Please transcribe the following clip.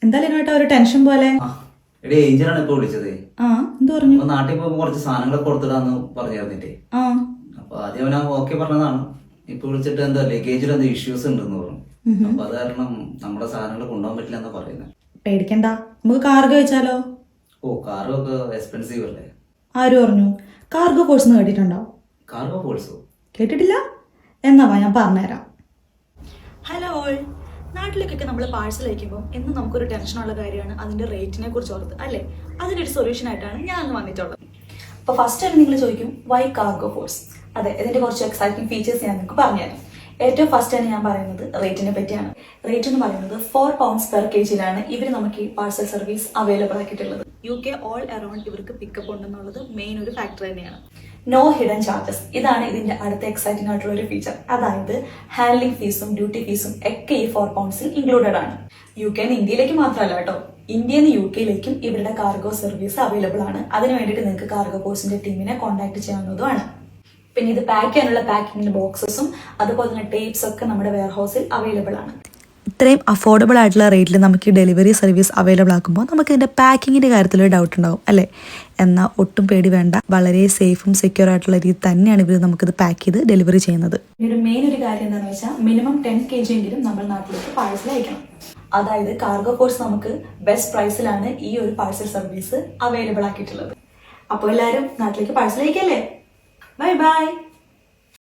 എന്തായാലും കേട്ടോ ഒരു ടെൻഷൻ പോലെ. എടി ഏഞ്ചലാണ് ഇപ്പൊ വിളിച്ചത്. എന്ത് പറഞ്ഞു? നാട്ടിൽ പോകുമ്പോ കുറച്ച് സാധനങ്ങളൊക്കെ കൊടുത്തിടാന്ന് പറഞ്ഞിരുന്നിട്ടേ. അപ്പൊ ആദ്യം അവൻ ഓക്കെ പറഞ്ഞതാണ്. ഇപ്പൊ വിളിച്ചിട്ട് എന്താ ലഗേജിൽ എന്താ ഇഷ്യൂസ് ഉണ്ടെന്ന് പറഞ്ഞു. അപ്പൊ അത് കാരണം നമ്മുടെ സാധനങ്ങൾ കൊണ്ടുപോകാൻ പറ്റില്ല എന്നാ പറയുന്നത്. പേടിക്കണ്ട, നമുക്ക് കാർഗോ വെച്ചാലോ? കാർഗോ ഒക്കെ എക്സ്പെൻസീവ് അല്ലേ? ആര് പറഞ്ഞു? കാർഗോ ഫോഴ്സ് കേട്ടിട്ടുണ്ടോ? കാർഗോ ഫോഴ്സോ? കേട്ടിട്ടില്ല? എന്നാ ഞാൻ പറഞ്ഞുതരാം. ഹലോ ഓൾ, നാട്ടിലേക്കൊക്കെ നമ്മൾ പാഴ്സൽ അയക്കുമ്പോൾ എന്നും നമുക്കൊരു ടെൻഷനുള്ള കാര്യമാണ് അതിന്റെ റേറ്റിനെ കുറിച്ച് ഓർത്ത് അല്ലേ? അതിനൊരു സൊല്യൂഷൻ ആയിട്ടാണ് ഞാൻ ഇന്ന് വന്നിട്ടുള്ളത്. അപ്പോൾ ഫസ്റ്റ് ആയിട്ട് നിങ്ങൾ ചോദിക്കും വൈ കാർഗോ ഫോഴ്സ്? അതെ, ഇതിന്റെ കുറച്ച് എക്സൈറ്റിംഗ് ഫീച്ചേഴ്സ് ഞാൻ നിങ്ങൾക്ക് പറഞ്ഞുതരാം. ഏറ്റവും ഫസ്റ്റ് ആണ് ഞാൻ പറയുന്നത് റേറ്റിനെ പറ്റിയാണ്. റേറ്റ് എന്ന് പറയുന്നത് 4 pounds per kg ഇവർ നമുക്ക് ഈ പാഴ്സൽ സർവീസ് അവൈലബിൾ ആക്കിയിട്ടുള്ളത്. UK ഓൾ അറൌണ്ട് ഇവർക്ക് പിക്കപ്പ് ഉണ്ടെന്നുള്ളത് മെയിൻ ഒരു ഫാക്ടർ തന്നെയാണ്. നോ ഹിഡൻ ചാർജസ്, ഇതാണ് ഇതിന്റെ അടുത്ത എക്സൈറ്റിംഗ് ആയിട്ടുള്ള ഒരു ഫീച്ചർ. അതായത് ഹാൻഡ്ലിംഗ് ഫീസും ഡ്യൂട്ടി ഫീസും ഒക്കെ ഈ 4 pounds ഇൻക്ലൂഡഡ് ആണ്. UK ഇന്ത്യയിലേക്ക് മാത്രമല്ല കേട്ടോ, ഇന്ത്യയിൽ നിന്ന് UK യിലേക്കും ഇവരുടെ കാർഗോ സർവീസ് അവൈലബിൾ ആണ്. അതിന് വേണ്ടിയിട്ട് നിങ്ങൾക്ക് കാർഗോ ഫോഴ്സിന്റെ ടീമിനെ കോൺടാക്ട് ചെയ്യാവുന്നതുമാണ്. പിന്നെ ഇത് പാക്ക് ചെയ്യാനുള്ള പാക്കിംഗ് ബോക്സസും അതുപോലെ തന്നെ ടേപ്സ് ഒക്കെ നമ്മുടെ വെയർ ഹൗസിൽ അവൈലബിൾ ആണ്. ഇത്രയും അഫോർഡബിൾ ആയിട്ടുള്ള റേറ്റിൽ നമുക്ക് ഈ ഡെലിവറി സർവീസ് അവൈലബിൾ ആക്കുമ്പോൾ നമുക്ക് ഇതിൻ്റെ പാക്കിങ്ങിൻ്റെ കാര്യത്തിലൊരു ഡൗട്ട് ഉണ്ടാവും അല്ലേ? എന്നാൽ ഒട്ടും പേടി വേണ്ട, വളരെ സേഫും സെക്യൂർ ആയിട്ടുള്ള രീതി തന്നെയാണ് ഇവർ നമുക്കിത് പാക്ക് ചെയ്ത് ഡെലിവറി ചെയ്യുന്നത്. ഒരു മെയിൻ ഒരു കാര്യം എന്താണെന്ന് വെച്ചാൽ മിനിമം 10 kg എങ്കിലും നമ്മൾ നാട്ടിലേക്ക് പാഴ്സൽ അയക്കണം. അതായത് കാർഗോ ഫോഴ്സ് നമുക്ക് ബെസ്റ്റ് പ്രൈസിലാണ് ഈ ഒരു പാഴ്സൽ സർവീസ് അവൈലബിൾ ആക്കിയിട്ടുള്ളത്. അപ്പോൾ എല്ലാവരും നാട്ടിലേക്ക് പാഴ്സൽ അയക്കല്ലേ? Bye bye.